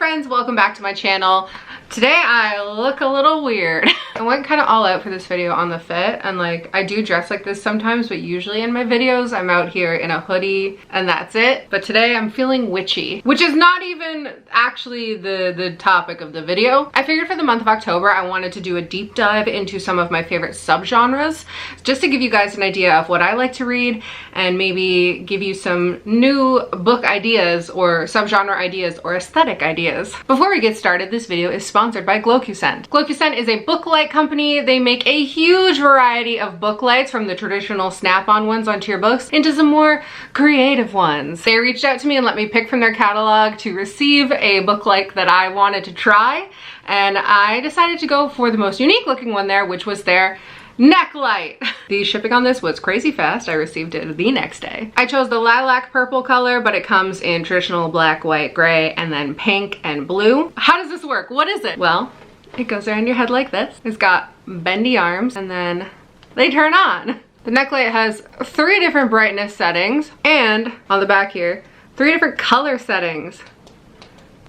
friends, welcome back to my channel. Today I look a little weird. I went kind of all out for this video on the fit, and like I do dress like this sometimes, but usually in my videos I'm out here in a hoodie and that's it. But today I'm feeling witchy, which is not even actually the topic of the video. I figured for the month of October I wanted to do a deep dive into some of my favorite subgenres, just to give you guys an idea of what I like to read and maybe give you some new book ideas or subgenre ideas or aesthetic ideas. Before we get started, this video is sponsored by GloCuscent. GloCuscent is a book light company. They make a huge variety of book lights, from the traditional snap-on ones onto your books into some more creative ones. They reached out to me and let me pick from their catalog to receive a book light that I wanted to try, and I decided to go for the most unique looking one there, which was their neck light. The shipping on this was crazy fast. I received it the next day. I chose the lilac purple color, but it comes in traditional black, white, gray, and then pink and blue. How does this work? What is it? Well, it goes around your head like this. It's got bendy arms and then they turn on. The neck light has 3 different brightness settings, and on the back here, 3 different color settings.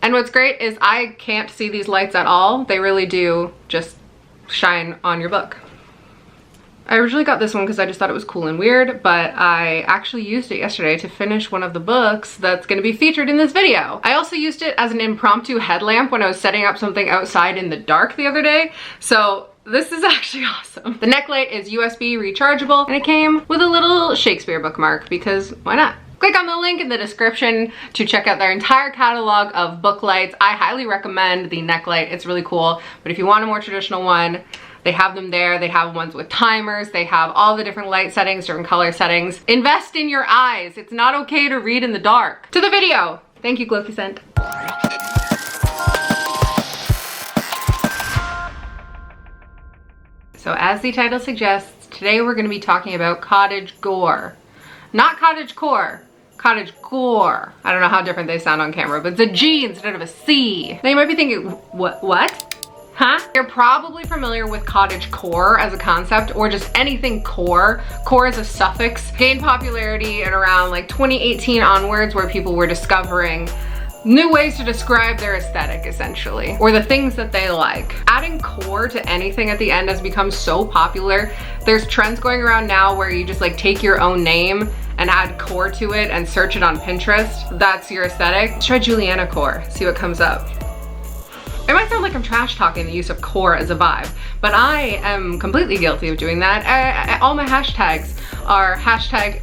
And what's great is I can't see these lights at all. They really do just shine on your book. I originally got this one because I just thought it was cool and weird, but I actually used it yesterday to finish one of the books that's going to be featured in this video. I also used it as an impromptu headlamp when I was setting up something outside in the dark the other day, so this is actually awesome. The neck light is USB rechargeable, and it came with a little Shakespeare bookmark because why not? Click on the link in the description to check out their entire catalog of book lights. I highly recommend the neck light. It's really cool, but if you want a more traditional one, they have them there. They have ones with timers. They have all the different light settings, different color settings. Invest in your eyes. It's not okay to read in the dark. To the video. Thank you, GloCuscent. So as the title suggests, today we're going to be talking about cottagecore. Not cottageCORE. Cottagegore. I don't know how different they sound on camera, but it's a G instead of a C. Now you might be thinking, what? Huh? You're probably familiar with cottageCORE as a concept, or just anything core. Core is a suffix. Gained popularity in around like 2018 onwards, where people were discovering new ways to describe their aesthetic, essentially, or the things that they like. Adding core to anything at the end has become so popular. There's trends going around now where you just like take your own name and add core to it and search it on Pinterest. That's your aesthetic. Let's try Julianna core, see what comes up. It might sound like I'm trash talking the use of core as a vibe, but I am completely guilty of doing that. All my hashtags are hashtag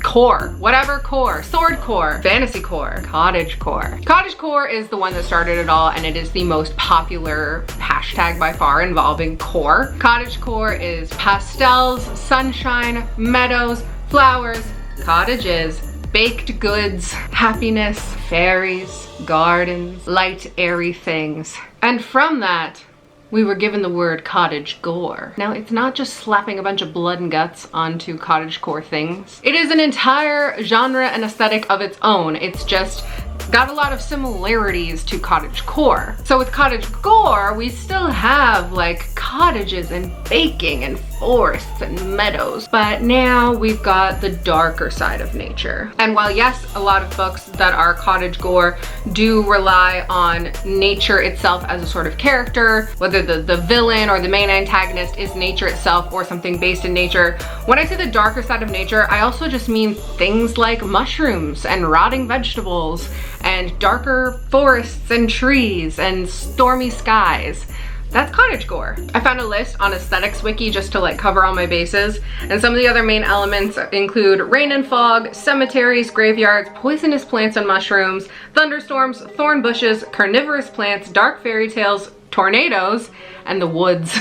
core, whatever core, sword core, fantasy core, cottagecore. Cottagecore is the one that started it all, and it is the most popular hashtag by far involving core. Cottagecore is pastels, sunshine, meadows, flowers, cottages, baked goods, happiness, fairies, gardens, light, airy things. And from that, we were given the word cottagegore. Now, it's not just slapping a bunch of blood and guts onto cottagecore things. It is an entire genre and aesthetic of its own. It's just got a lot of similarities to cottagecore. So with cottagegore, we still have like cottages and baking and forests and meadows, but now we've got the darker side of nature. And while yes, a lot of books that are cottagegore do rely on nature itself as a sort of character, whether the villain or the main antagonist is nature itself or something based in nature. When I say the darker side of nature, I also just mean things like mushrooms and rotting vegetables and darker forests and trees and stormy skies. That's cottagegore. I found a list on Aesthetics Wiki just to like cover all my bases, and some of the other main elements include rain and fog, cemeteries, graveyards, poisonous plants and mushrooms, thunderstorms, thorn bushes, carnivorous plants, dark fairy tales, tornadoes, and the woods.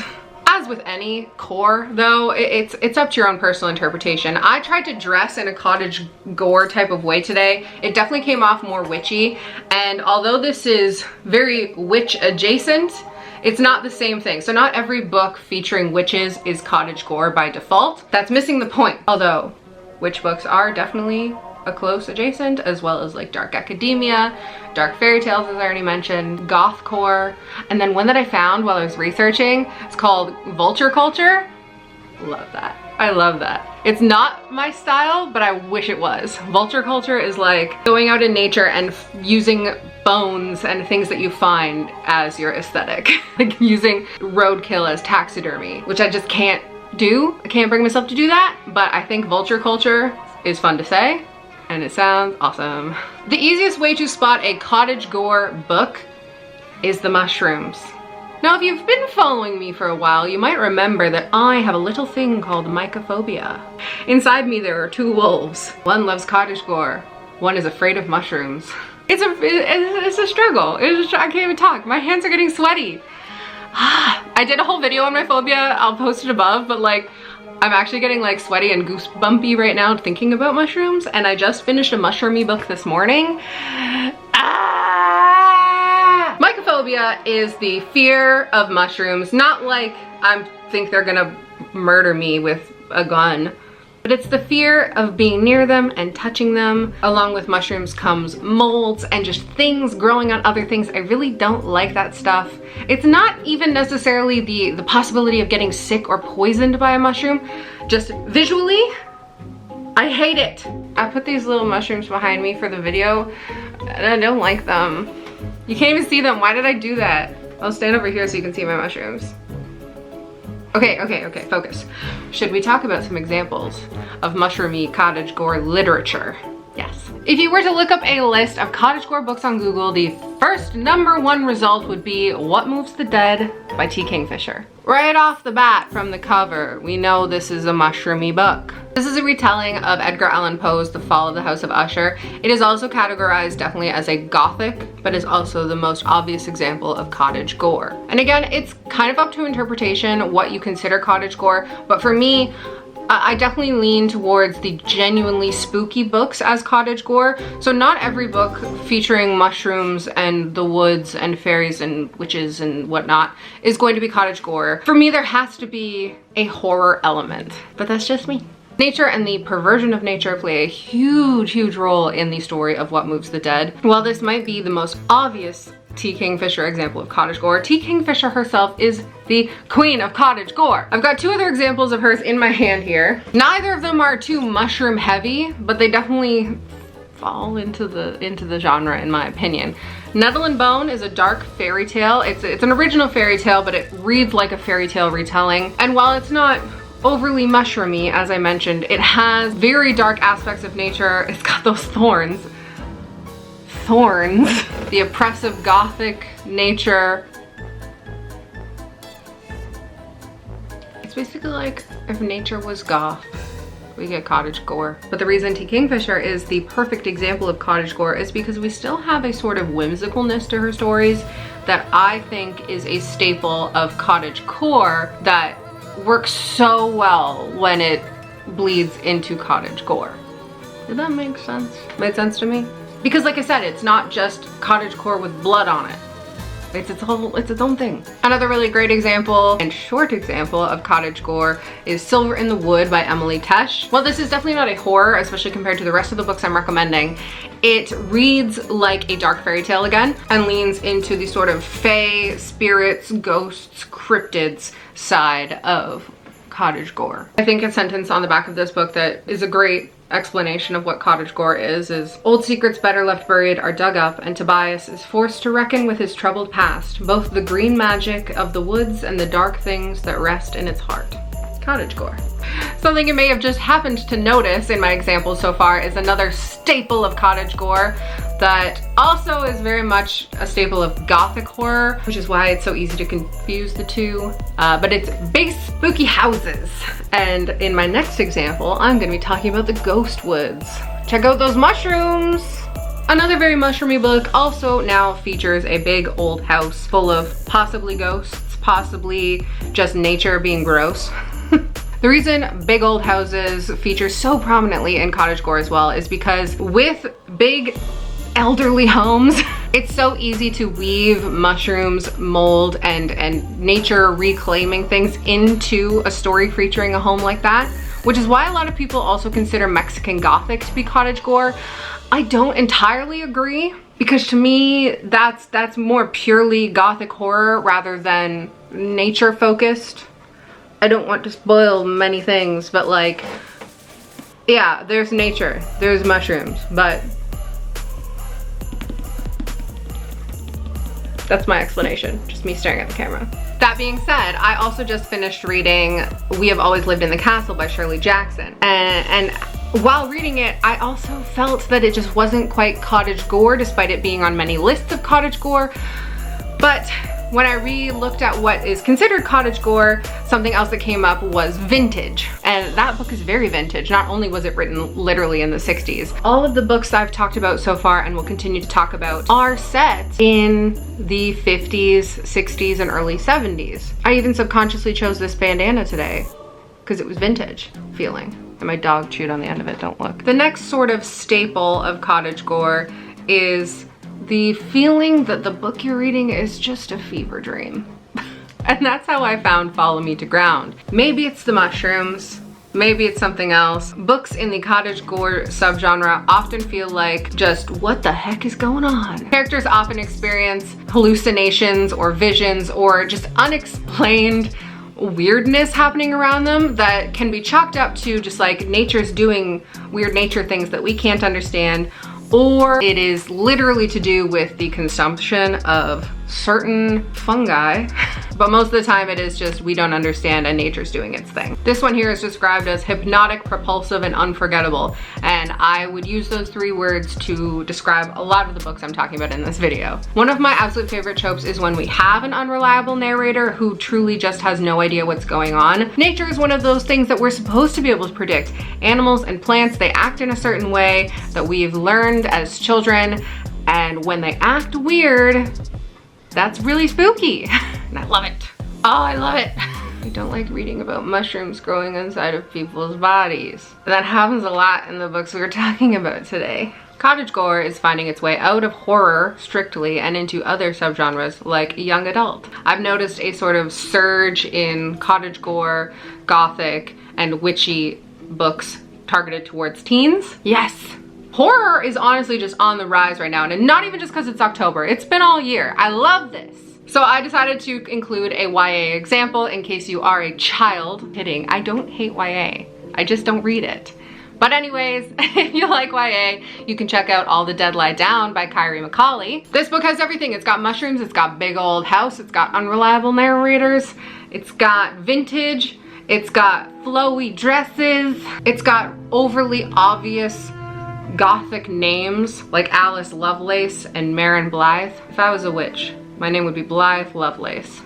As with any core though, it's up to your own personal interpretation. I tried to dress in a cottagegore type of way today. It definitely came off more witchy, and although this is very witch adjacent, it's not the same thing. So not every book featuring witches is cottagegore by default. That's missing the point. Although witch books are definitely a close adjacent, as well as like dark academia, dark fairy tales, as I already mentioned, gothcore, and then one that I found while I was researching, it's called vulture culture. Love that. I love that. It's not my style, but I wish it was. Vulture culture is like going out in nature and using bones and things that you find as your aesthetic. Like using roadkill as taxidermy, which I just can't do. I can't bring myself to do that, but I think vulture culture is fun to say, and it sounds awesome. The easiest way to spot a cottagegore book is the mushrooms. Now, if you've been following me for a while, you might remember that I have a little thing called mycophobia. Inside me, there are two wolves. One loves cottagegore, one is afraid of mushrooms. It's a struggle. I can't even talk. My hands are getting sweaty. I did a whole video on my phobia. I'll post it above, but like, I'm actually getting like sweaty and goosebumpy right now thinking about mushrooms, and I just finished a mushroomy book this morning. Mycophobia is the fear of mushrooms, not like I think they're gonna murder me with a gun, but it's the fear of being near them and touching them. Along with mushrooms comes molds and just things growing on other things. I really don't like that stuff. It's not even necessarily the possibility of getting sick or poisoned by a mushroom. Just visually, I hate it. I put these little mushrooms behind me for the video, and I don't like them. You can't even see them. Why did I do that? I'll stand over here so you can see my mushrooms. Okay, focus. Should we talk about some examples of mushroomy cottagegore literature? Yes. If you were to look up a list of cottagegore books on Google, the first #1 result would be What Moves the Dead by T. Kingfisher. Right off the bat from the cover, we know this is a mushroomy book. This is a retelling of Edgar Allan Poe's The Fall of the House of Usher. It is also categorized definitely as a gothic, but is also the most obvious example of cottagegore. And again, it's kind of up to interpretation what you consider cottagegore, but for me, I definitely lean towards the genuinely spooky books as cottagegore. So not every book featuring mushrooms and the woods and fairies and witches and whatnot is going to be cottagegore. For me, there has to be a horror element, but that's just me. Nature and the perversion of nature play a huge role in the story of What Moves the Dead. While this might be the most obvious T. Kingfisher example of cottagegore, T. Kingfisher herself is the queen of cottagegore. I've got two other examples of hers in my hand here. Neither of them are too mushroom heavy, but they definitely fall into the genre in my opinion. Nettle and Bone is a dark fairy tale. It's an original fairy tale, but it reads like a fairy tale retelling. And while it's not overly mushroomy, as I mentioned, it has very dark aspects of nature. It's got those thorns. The oppressive gothic nature. It's basically like if nature was goth, we get cottagegore. But the reason T. Kingfisher is the perfect example of cottagegore is because we still have a sort of whimsicalness to her stories that I think is a staple of cottagecore that works so well when it bleeds into cottagegore. Did that make sense? Made sense to me? Because like I said, it's not just cottagecore with blood on it. It's its own thing. Another really great example and short example of cottagegore is Silver in the Wood by Emily Tesh. While this is definitely not a horror, especially compared to the rest of the books I'm recommending, it reads like a dark fairy tale again and leans into the sort of fae, spirits, ghosts, cryptids side of cottagegore. I think a sentence on the back of this book that is a great explanation of what cottagegore is old secrets better left buried are dug up, and Tobias is forced to reckon with his troubled past, both the green magic of the woods and the dark things that rest in its heart. Cottagegore. Something you may have just happened to notice in my examples so far is another staple of cottagegore that also is very much a staple of gothic horror, which is why it's so easy to confuse the two. But it's big spooky houses. And in my next example, I'm gonna be talking about the ghost woods. Check out those mushrooms. Another very mushroomy book also now features a big old house full of possibly ghosts, possibly just nature being gross. The reason big old houses feature so prominently in cottagegore as well is because with big elderly homes, it's so easy to weave mushrooms, mold, and nature reclaiming things into a story featuring a home like that, which is why a lot of people also consider Mexican Gothic to be cottagegore. I don't entirely agree, because to me, that's more purely Gothic horror rather than nature focused. I don't want to spoil many things, but like, yeah, there's nature, there's mushrooms, but That's my explanation, just me staring at the camera. That being said, I also just finished reading We Have Always Lived in the Castle by Shirley Jackson. And while reading it, I also felt that it just wasn't quite cottagegore, despite it being on many lists of cottagegore. But when I re-looked at what is considered cottagegore, something else that came up was vintage. And that book is very vintage. Not only was it written literally in the 60s, all of the books I've talked about so far and will continue to talk about are set in the 50s, 60s, and early 70s. I even subconsciously chose this bandana today because it was vintage feeling. And my dog chewed on the end of it, don't look. The next sort of staple of cottagegore is the feeling that the book you're reading is just a fever dream. And that's how I found Follow Me to Ground. Maybe it's the mushrooms, maybe it's something else. Books in the cottagegore subgenre often feel like just what the heck is going on? Characters often experience hallucinations or visions or just unexplained weirdness happening around them that can be chalked up to just like nature's doing weird nature things that we can't understand, or it is literally to do with the consumption of certain fungi. But most of the time it is just we don't understand and nature's doing its thing. This one here is described as hypnotic, propulsive, and unforgettable. And I would use those three words to describe a lot of the books I'm talking about in this video. One of my absolute favorite tropes is when we have an unreliable narrator who truly just has no idea what's going on. Nature is one of those things that we're supposed to be able to predict. Animals and plants, they act in a certain way that we've learned as children. And when they act weird, that's really spooky. And I love it. Oh, I love it. I don't like reading about mushrooms growing inside of people's bodies. That happens a lot in the books we were talking about today. Cottagegore is finding its way out of horror strictly and into other subgenres like young adult. I've noticed a sort of surge in cottagegore, gothic, and witchy books targeted towards teens. Yes. Horror is honestly just on the rise right now, and not even just because it's October. It's been all year. I love this. So I decided to include a YA example in case you are a child. Kidding, I don't hate YA. I just don't read it. But anyways, if you like YA, you can check out All the Dead Lie Down by Kyrie McCauley. This book has everything. It's got mushrooms, it's got big old house, it's got unreliable narrators, it's got vintage, it's got flowy dresses, it's got overly obvious gothic names like Alice Lovelace and Marin Blythe. If I was a witch, my name would be Blythe Lovelace.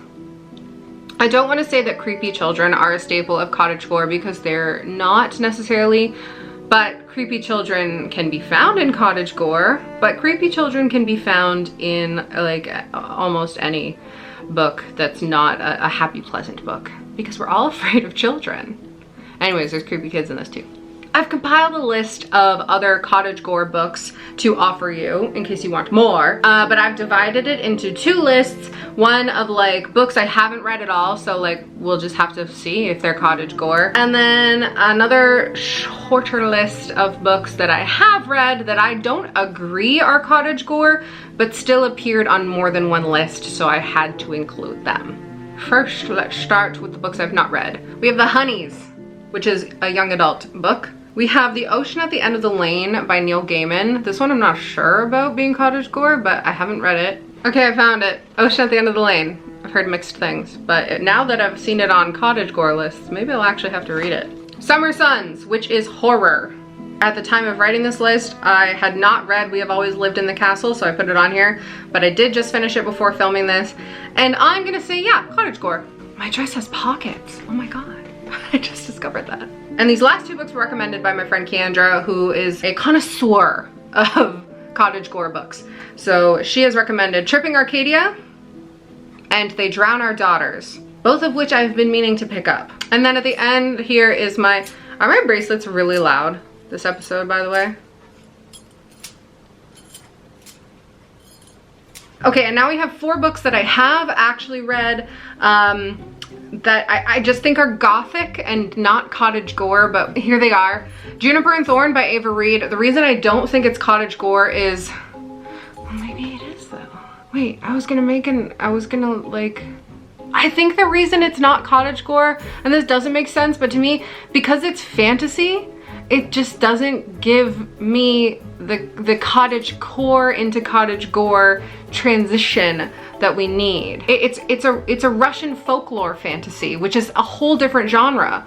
I don't want to say that creepy children are a staple of cottagegore because they're not necessarily, but creepy children can be found in cottagegore, but creepy children can be found in like almost any book that's not a happy, pleasant book because we're all afraid of children. Anyways, there's creepy kids in this too. I've compiled a list of other cottagegore books to offer you in case you want more, but I've divided it into two lists. One of like books I haven't read at all, so like we'll just have to see if they're cottagegore. And then another shorter list of books that I have read that I don't agree are cottagegore, but still appeared on more than one list, so I had to include them. First, let's start with the books I've not read. We have The Honeys, which is a young adult book. We have The Ocean at the End of the Lane by Neil Gaiman. This one I'm not sure about being cottagegore, but I haven't read it. Okay, I found it. Ocean at the End of the Lane. I've heard mixed things, but now that I've seen it on cottagegore lists, maybe I'll actually have to read it. Summer Suns, which is horror. At the time of writing this list, I had not read We Have Always Lived in the Castle, so I put it on here, but I did just finish it before filming this, and I'm gonna say, yeah, cottagegore. My dress has pockets. Oh my God. I just discovered that. And these last two books were recommended by my friend Kendra, who is a connoisseur of cottagegore books. So she has recommended Tripping Arcadia and They Drown Our Daughters, both of which I've been meaning to pick up. And then at the end here is are my bracelets really loud this episode, by the way? Okay, and now we have 4 books that I have actually read that I just think are gothic and not cottagegore, but here they are. Juniper and Thorn by Ava Reed. The reason I don't think it's cottagegore is, well, maybe it is though. Wait, I think the reason it's not cottagegore, and this doesn't make sense, but to me, because it's fantasy, it just doesn't give me the cottagecore into cottagegore transition that we need. It's a Russian folklore fantasy, which is a whole different genre.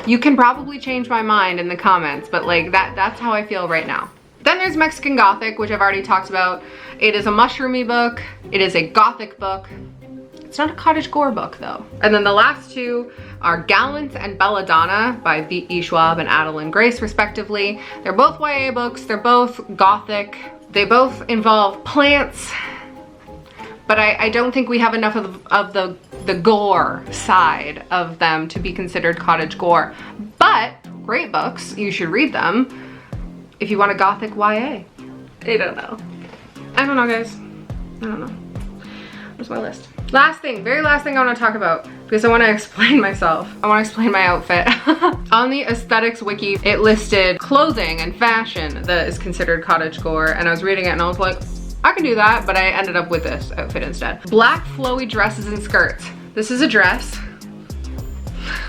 You can probably change my mind in the comments, but like that's how I feel right now. Then there's Mexican Gothic, which I've already talked about. It is a mushroomy book. It is a Gothic book. It's not a cottagecore book though. And then the last two are Gallant and Belladonna by V.E. Schwab and Adeline Grace respectively. They're both YA books. They're both Gothic. They both involve plants, but I don't think we have enough of the gore side of them to be considered cottagecore. But great books. You should read them if you want a Gothic YA. I don't know. I don't know, guys. I don't know. Where's my list? Last thing, very last thing I want to talk about, because I want to explain myself. I want to explain my outfit. On the aesthetics wiki, it listed clothing and fashion that is considered cottagecore, and I was reading it and I was like, I can do that, but I ended up with this outfit instead. Black flowy dresses and skirts. This is a dress.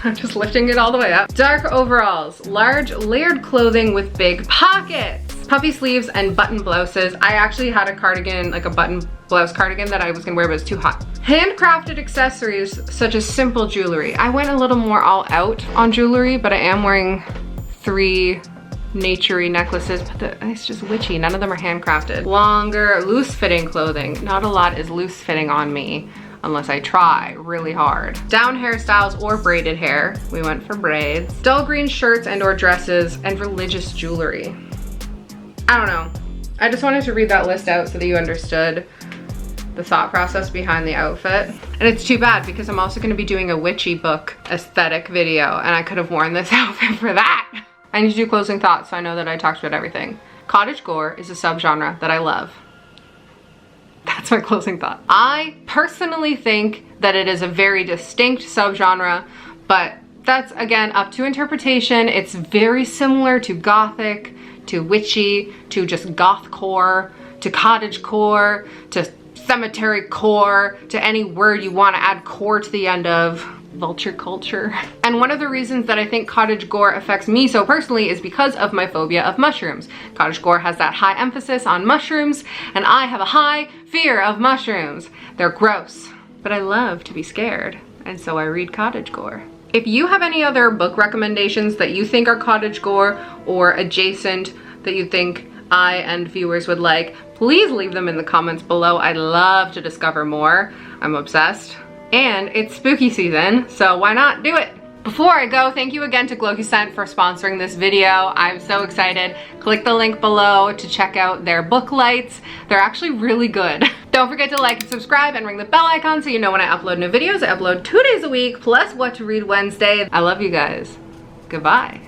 I'm just lifting it all the way up. Dark overalls, large layered clothing with big pockets. Puffy sleeves and button blouses. I actually had a cardigan, like a button blouse cardigan that I was gonna wear, but it's too hot. Handcrafted accessories such as simple jewelry. I went a little more all out on jewelry, but I am wearing 3 naturey necklaces, but it's just witchy. None of them are handcrafted. Longer, loose fitting clothing. Not a lot is loose fitting on me unless I try really hard. Down hairstyles or braided hair. We went for braids. Dull green shirts and or dresses and religious jewelry. I don't know. I just wanted to read that list out so that you understood the thought process behind the outfit. And it's too bad because I'm also gonna be doing a witchy book aesthetic video and I could have worn this outfit for that. I need to do closing thoughts so I know that I talked about everything. Cottagecore is a subgenre that I love. That's my closing thought. I personally think that it is a very distinct subgenre, but that's again up to interpretation. It's very similar to Gothic, to witchy, to just gothcore, to cottagecore, to cemetery core, to any word you want to add core to the end of. Vulture culture. And one of the reasons that I think cottagecore affects me so personally is because of my phobia of mushrooms. Cottagecore has that high emphasis on mushrooms, and I have a high fear of mushrooms. They're gross, but I love to be scared, and so I read cottagecore. If you have any other book recommendations that you think are cottagecore or adjacent that you think I and viewers would like, please leave them in the comments below. I'd love to discover more. I'm obsessed. And it's spooky season, so why not do it? Before I go, thank you again to GlowQuiescent for sponsoring this video. I'm so excited. Click the link below to check out their book lights. They're actually really good. Don't forget to like and subscribe and ring the bell icon so you know when I upload new videos. I upload 2 days a week, plus What to Read Wednesday. I love you guys. Goodbye.